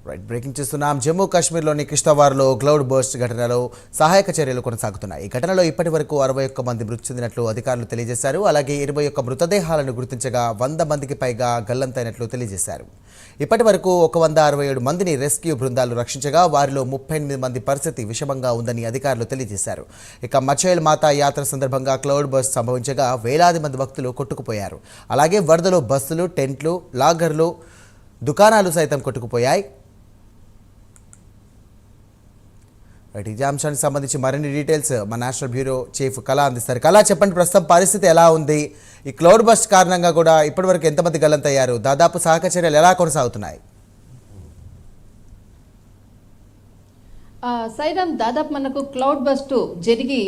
Right breaking చేస్తున్నాం. జమ్మూ కాశ్మీర్లోని కిష్తవార్లో cloud burst ఘటనలో సహాయక చర్యలు కొనసాగుతున్నాయి. ఈ ఘటనలో ఇప్పటి వరకు 61 మంది మృతి చెందినట్లు అధికారులు తెలియజేశారు. అలాగే 21 మృతదేహాలను గుర్తించగా 100 మందికి పైగా గల్లంతైనట్లు తెలియజేశారు. ఇప్పటి వరకు 167 మందిని రెస్క్యూ బృందాలు రక్షించగా వారిలో 38 మంది పరిస్థితి విషమంగా ఉందని అధికారులు తెలియజేశారు. ఇక మచైల్ మాతా యాత్ర సందర్భంగా క్లౌడ్ బర్స్ట్ సంభవించగా వేలాది మంది భక్తులు కొట్టుకుపోయారు. అలాగే వరదలో బస్సులు, టెంట్లు, లాగర్లు, దుకాణాలు సైతం కొట్టుకుపోయాయి. రైట్, ఇదే అంశానికి సంబంధించి మరిన్ని డీటెయిల్స్ మా నేషనల్ బ్యూరో చీఫ్ కళ అందిస్తారు. కళ, చెప్పండి, ప్రస్తుతం పరిస్థితి ఎలా ఉంది? ఈ క్లౌడ్ బస్ట్ కారణంగా కూడా ఇప్పటివరకు ఎంతమంది గల్లంతయ్యారు? దాదాపు సహాయక చర్యలు ఎలా కొనసాగుతున్నాయి? సైరామ్, దాదాపు మనకు క్లౌడ్ బస్ట్ జరిగి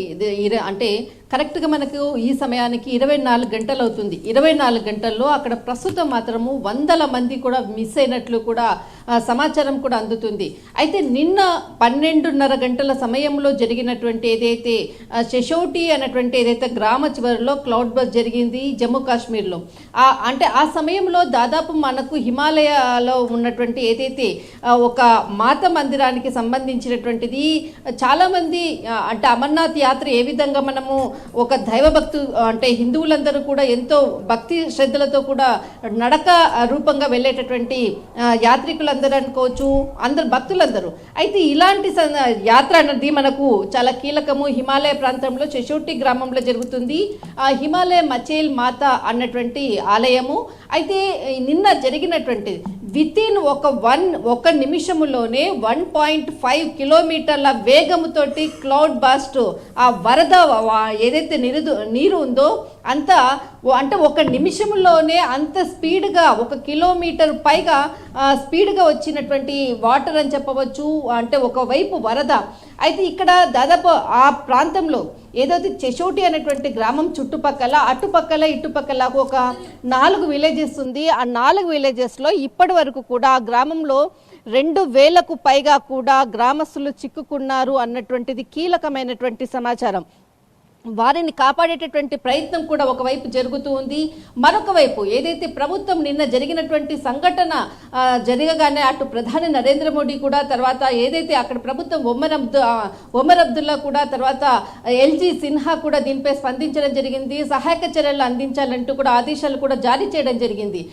అంటే కరెక్ట్గా మనకు ఈ సమయానికి 24 గంటలు అవుతుంది. 24 గంటల్లో అక్కడ ప్రస్తుతం మాత్రము వందల మంది కూడా మిస్ అయినట్లు కూడా సమాచారం కూడా అందుతుంది. అయితే నిన్న 12:30 గంటల సమయంలో జరిగినటువంటి ఏదైతే షెషోటి అనేటువంటి ఏదైతే గ్రామ చివరిలో క్లౌడ్ బస్ట్ జరిగింది జమ్మూ కాశ్మీర్లో, అంటే ఆ సమయంలో దాదాపు మనకు హిమాలయాలో ఉన్నటువంటి ఏదైతే ఒక మాత మందిరానికి సంబంధించినటువంటిది చాలామంది అంటే అమర్నాథ్ యాత్ర ఏ విధంగా మనము ఒక దైవభక్తు అంటే హిందువులందరూ కూడా ఎంతో భక్తి శ్రద్ధలతో కూడా నడక రూపంగా వెళ్ళేటటువంటి యాత్రికులందరూ అనుకోవచ్చు, అందరు భక్తులందరూ. అయితే ఇలాంటి యాత్ర అన్నది మనకు చాలా కీలకము. హిమాలయ ప్రాంతంలో చెషోటి గ్రామంలో జరుగుతుంది. హిమాలయ మచైల్ మాత అన్నటువంటి ఆలయము. అయితే నిన్న జరిగినటువంటి వితిన్ ఒక నిమిషములోనే 1.5 కిలోమీటర్ల వేగముతోటి క్లౌడ్ బాస్ట్ ఆ వరద ఏదైతే నీరు ఉందో అంతా అంటే ఒక నిమిషంలోనే అంత స్పీడ్గా 1 కిలోమీటర్ పైగా స్పీడ్గా వచ్చినటువంటి వాటర్ అని చెప్పవచ్చు. అంటే ఒకవైపు వరద. అయితే ఇక్కడ దాదాపు ఆ ప్రాంతంలో ఏదైతే చెషోటి అనేటువంటి గ్రామం చుట్టుపక్కల అటుపక్కల ఇటుపక్కల ఒక 4 విలేజెస్ ఉంది. ఆ 4 విలేజెస్లో ఇప్పటి వరకు కూడా ఆ గ్రామంలో 2000కు పైగా కూడా గ్రామస్తులు చిక్కుకున్నారు అన్నటువంటిది కీలకమైనటువంటి సమాచారం. వారిని కాపాడేటటువంటి ప్రయత్నం కూడా ఒకవైపు జరుగుతూ ఉంది. మరొక వైపు ఏదైతే ప్రభుత్వం నిన్న జరిగినటువంటి సంఘటన జరగగానే అటు ప్రధాని నరేంద్ర మోడీ కూడా, తర్వాత ఏదైతే అక్కడ ప్రభుత్వం ఒమర్ అబ్దుల్లా కూడా, తర్వాత ఎల్జీ సిన్హా కూడా దీనిపై స్పందించడం జరిగింది. సహాయక చర్యలు అందించాలంటూ కూడా ఆదేశాలు కూడా జారీ చేయడం జరిగింది.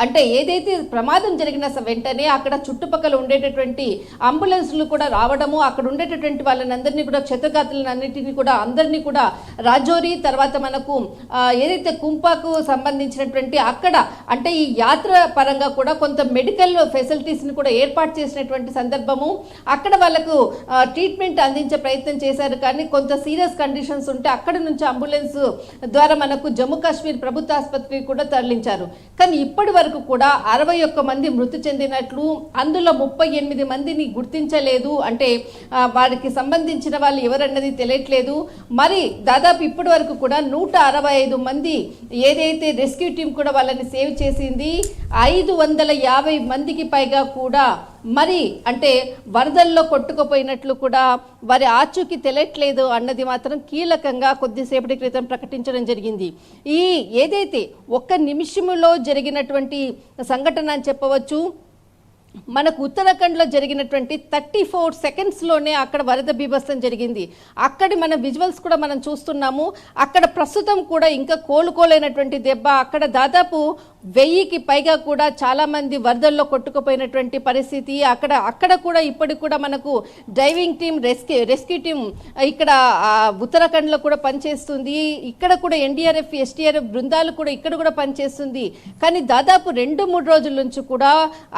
అంటే ఏదైతే ప్రమాదం జరిగిన వెంటనే అక్కడ చుట్టుపక్కల ఉండేటటువంటి అంబులెన్స్లు కూడా రావడము, అక్కడ ఉండేటటువంటి వాళ్ళని అందరినీ కూడా క్షతగాతులన్నింటినీ కూడా అందరినీ కూడా రాజోరి, తర్వాత మనకు ఏదైతే కుంపాకు సంబంధించినటువంటి అక్కడ అంటే ఈ యాత్ర పరంగా కూడా కొంత మెడికల్ ఫెసిలిటీస్ని కూడా ఏర్పాటు చేసినటువంటి సందర్భము. అక్కడ వాళ్ళకు ట్రీట్మెంట్ అందించే ప్రయత్నం చేశారు. కానీ కొంత సీరియస్ కండిషన్స్ ఉంటే అక్కడ నుంచి అంబులెన్స్ ద్వారా మనకు జమ్మూ కాశ్మీర్ ప్రభుత్వ ఆసుపత్రికి కూడా తరలించారు. కానీ ఇప్పటి వరకు కూడా 61 మంది మృతి చెందినట్లు, అందులో 38 మందిని గుర్తించలేదు. అంటే వారికి సంబంధించిన వాళ్ళు ఎవరన్నది తెలియట్లేదు. మరి దాదాపు ఇప్పటి వరకు కూడా 165 మంది ఏదైతే రెస్క్యూ టీం కూడా వాళ్ళని సేవ్ చేసింది. 550 మందికి పైగా కూడా మరి అంటే వరదల్లో కొట్టుకుపోయినట్లు కూడా వారి ఆచూకీ తెలియట్లేదు అన్నది మాత్రం కీలకంగా కొద్దిసేపటి క్రితం ప్రకటించడం జరిగింది. ఈ ఏదైతే 1 నిమిషంలో జరిగినటువంటి సంఘటన అని చెప్పవచ్చు. మనకు ఉత్తరాఖండ్లో జరిగినటువంటి 34 సెకండ్స్లోనే అక్కడ వరద బీభత్సం జరిగింది. అక్కడి మన విజువల్స్ కూడా మనం చూస్తున్నాము. అక్కడ ప్రస్తుతం కూడా ఇంకా కోలుకోలేనటువంటి దెబ్బ. అక్కడ దాదాపు 1000కి పైగా కూడా చాలామంది వరదల్లో కొట్టుకుపోయినటువంటి పరిస్థితి. అక్కడ కూడా ఇప్పటికి కూడా మనకు డ్రైవింగ్ టీం, రెస్క్యూ టీం ఇక్కడ ఉత్తరాఖండ్లో కూడా పనిచేస్తుంది. ఇక్కడ కూడా ఎన్డీఆర్ఎఫ్, ఎస్టీఆర్ఎఫ్ బృందాలు కూడా ఇక్కడ కూడా పనిచేస్తుంది. కానీ దాదాపు 2-3 రోజుల నుంచి కూడా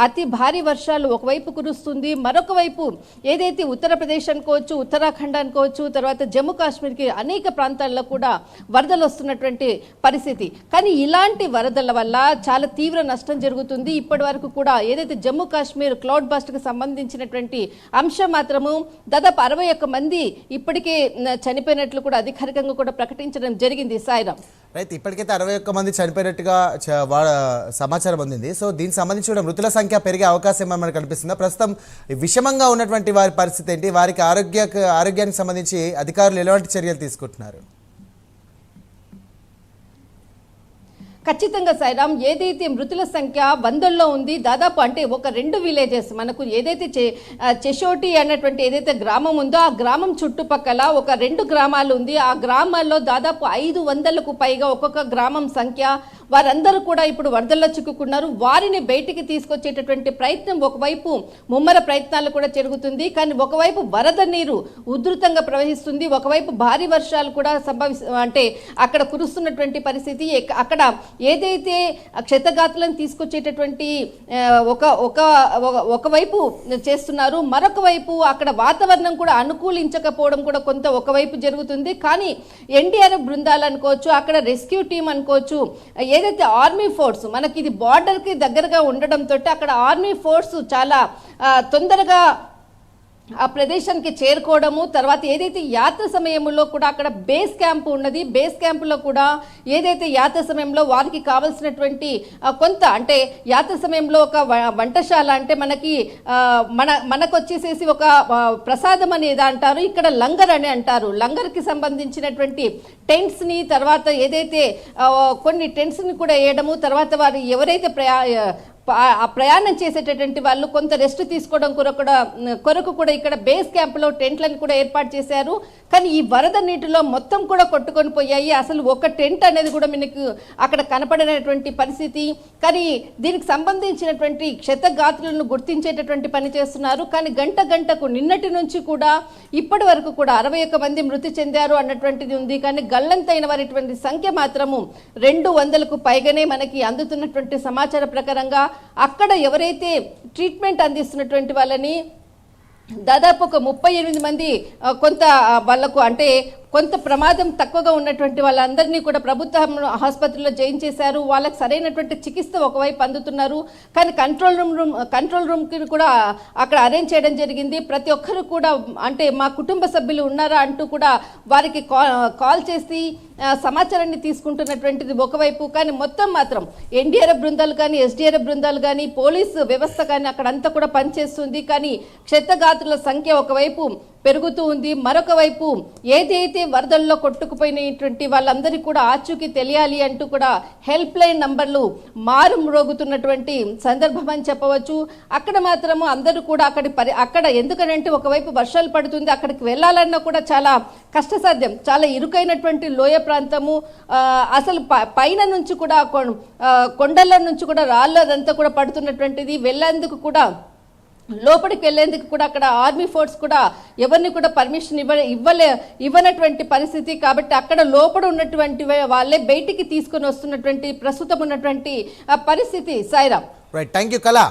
అతి భారీ వర్షాలు ఒకవైపు కురుస్తుంది. మరొక వైపు ఏదైతే ఉత్తరప్రదేశ్ అనుకోవచ్చు, ఉత్తరాఖండ్ అనుకోవచ్చు, తర్వాత జమ్మూ కాశ్మీర్కి అనేక ప్రాంతాల్లో కూడా వరదలు వస్తున్నటువంటి పరిస్థితి. కానీ ఇలాంటి వరదల వల్ల చాలా తీవ్ర నష్టం జరుగుతుంది. ఇప్పటి వరకు కూడా ఏదైతే జమ్మూ కాశ్మీర్ క్లౌడ్ బస్ట్కి సంబంధించినటువంటి అంశం మాత్రము దాదాపు 61 మంది ఇప్పటికే చనిపోయినట్లు కూడా అధికారికంగా కూడా ప్రకటించడం జరిగింది. సాయిరామ్, రైట్, ఇప్పటికైతే 61 మంది చనిపోయినట్టుగా సమాచారం అందింది. సో దీనికి సంబంధించి కూడా మృతుల సంఖ్య పెరిగే అవకాశం మనకు కనిపిస్తుందా? ప్రస్తుతం విషమంగా ఉన్నటువంటి వారి పరిస్థితి ఏంటి? వారికి ఆరోగ్యానికి సంబంధించి అధికారులు ఎలాంటి చర్యలు తీసుకుంటున్నారు? ఖచ్చితంగా సాయిరామ్, ఏదైతే మృతుల సంఖ్య వందల్లో ఉంది, దాదాపు అంటే ఒక 2 విలేజెస్ మనకు ఏదైతే చెషోటి అన్నటువంటి ఏదైతే గ్రామం ఉందో ఆ గ్రామం చుట్టుపక్కల ఒక 2 గ్రామాలు ఉంది. ఆ గ్రామాల్లో దాదాపు 500కు పైగా ఒక్కొక్క గ్రామం సంఖ్య. వారందరూ కూడా ఇప్పుడు వరదల్లో చిక్కుకున్నారు. వారిని బయటికి తీసుకొచ్చేటటువంటి ప్రయత్నం ఒకవైపు ముమ్మర ప్రయత్నాలు కూడా జరుగుతుంది. కానీ ఒకవైపు వరద నీరు ఉధృతంగా ప్రవహిస్తుంది, ఒకవైపు భారీ వర్షాలు కూడా అంటే అక్కడ కురుస్తున్నటువంటి పరిస్థితి. అక్కడ ఏదైతే క్షతగాతులను తీసుకొచ్చేటటువంటి ఒకవైపు చేస్తున్నారు, మరొక వైపు అక్కడ వాతావరణం కూడా అనుకూలించకపోవడం కూడా కొంత ఒకవైపు జరుగుతుంది. కానీ ఎన్డీఆర్ఎఫ్ బృందాలు అనుకోవచ్చు, అక్కడ రెస్క్యూ టీం అనుకోవచ్చు, ఏదైతే ఆర్మీ ఫోర్స్ మనకి ఇది బార్డర్కి దగ్గరగా ఉండడంతో అక్కడ ఆర్మీ ఫోర్స్ చాలా తొందరగా ఆ ప్రదేశానికి చేరుకోవడము, తర్వాత ఏదైతే యాత్ర సమయంలో కూడా అక్కడ బేస్ క్యాంప్ ఉన్నది, బేస్ క్యాంపులో కూడా ఏదైతే యాత్ర సమయంలో వారికి కావాల్సినటువంటి కొంత అంటే యాత్ర సమయంలో ఒక వంటశాల అంటే మనకు వచ్చేసేసి ఒక ప్రసాదం అనేది అంటారు, ఇక్కడ లంగర్ అని అంటారు. లంగర్కి సంబంధించినటువంటి టెంట్స్ని, తర్వాత ఏదైతే కొన్ని టెంట్స్ని కూడా వేయడము, తర్వాత వారు ఎవరైతే ప్రయాణం చేసేటటువంటి వాళ్ళు కొంత రెస్ట్ తీసుకోవడం కొరకు కూడా ఇక్కడ బేస్ క్యాంప్లో టెంట్లను కూడా ఏర్పాటు చేశారు. కానీ ఈ వరద నీటిలో మొత్తం కూడా కొట్టుకొని పోయాయి. అసలు ఒక టెంట్ అనేది కూడా మనకు అక్కడ కనపడినటువంటి పరిస్థితి. కానీ దీనికి సంబంధించినటువంటి క్షతగాత్రులను గుర్తించేటటువంటి పని చేస్తున్నారు. కానీ గంటకు నిన్నటి నుంచి కూడా ఇప్పటి వరకు కూడా 61 మంది మృతి చెందారు అన్నటువంటిది ఉంది. కానీ గల్లంతైన వారి సంఖ్య మాత్రము 200కు పైగానే మనకి అందుతున్నటువంటి సమాచార ప్రకారంగా. అక్కడ ఎవరైతే ట్రీట్మెంట్ అందిస్తున్నటువంటి వాళ్ళని దాదాపు ఒక 38 మంది కొంత వాళ్లకు అంటే కొంత ప్రమాదం తక్కువగా ఉన్నటువంటి వాళ్ళందరినీ కూడా ప్రభుత్వ ఆసుపత్రిలో జాయిన్ చేశారు. వాళ్ళకి సరైనటువంటి చికిత్స ఒకవైపు అందుతున్నారు. కానీ కంట్రోల్ రూమ్కి కూడా అక్కడ అరేంజ్ చేయడం జరిగింది. ప్రతి ఒక్కరు కూడా అంటే మా కుటుంబ సభ్యులు ఉన్నారా అంటూ కూడా వారికి కాల్ చేసి సమాచారాన్ని తీసుకుంటున్నటువంటిది ఒకవైపు. కానీ మొత్తం మాత్రం ఎన్డీఆర్ఎఫ్ బృందాలు కానీ, ఎస్డీఆర్ఎఫ్ బృందాలు కానీ, పోలీసు వ్యవస్థ కానీ అక్కడంతా కూడా పనిచేస్తుంది. కానీ క్షతగాత్రుల సంఖ్య ఒకవైపు పెరుగుతూ ఉంది. మరొక వైపు ఏదైతే వరదల్లో కొట్టుకుపోయినటువంటి వాళ్ళందరికీ కూడా ఆచూకీ తెలియాలి అంటూ కూడా హెల్ప్ లైన్ నంబర్లు మారుమ్రోగుతున్నటువంటి సందర్భం అని చెప్పవచ్చు. అక్కడ మాత్రము అందరూ కూడా అక్కడ ఎందుకనంటే ఒకవైపు వర్షాలు పడుతుంది, అక్కడికి వెళ్ళాలన్నా కూడా చాలా కష్టసాధ్యం, చాలా ఇరుకైనటువంటి లోయ ప్రాంతము. అసలు పైన నుంచి కూడా కొండల నుంచి కూడా రాళ్ళదంతా కూడా పడుతున్నటువంటిది. వెళ్ళేందుకు కూడా లోపలికి వెళ్లేందుకు కూడా అక్కడ ఆర్మీ ఫోర్స్ కూడా ఎవరిని కూడా పర్మిషన్ ఇవ్వనటువంటి పరిస్థితి. కాబట్టి అక్కడ లోపల ఉన్నటువంటి వాళ్ళే బయటికి తీసుకొని వస్తున్నటువంటి ప్రస్తుతం ఉన్నటువంటి పరిస్థితి. సాయిరామ్, రైట్, థ్యాంక్ యూ కళ.